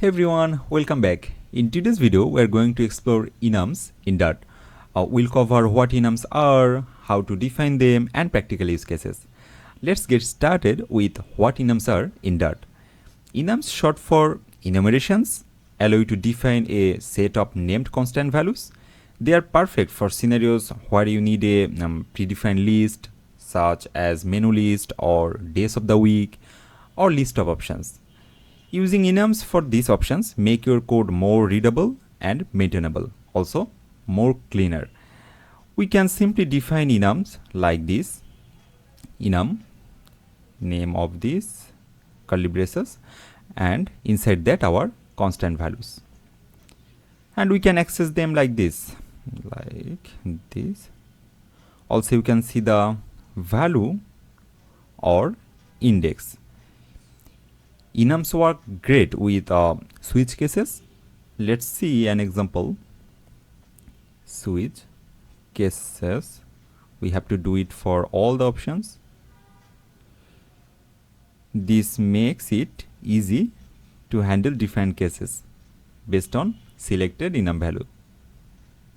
Hey everyone, welcome back. In today's video, we are going to explore enums in Dart. We'll cover what enums are, how to define them, and practical use cases. Let's get started with what enums are in Dart. Enums, short for enumerations, allow you to define a set of named constant values. They are perfect for scenarios where you need a predefined list, such as menu list or days of the week, or list of options. Using enums for these options make your code more readable and maintainable, also more cleaner. We can simply define enums like this: enum, name of this, curly braces, and inside that our constant values. And we can access them like this. Also you can see the value or index. Enums work great with switch cases. Let's see an example. Switch cases. We have to do it for all the options. This makes it easy to handle different cases based on selected enum value.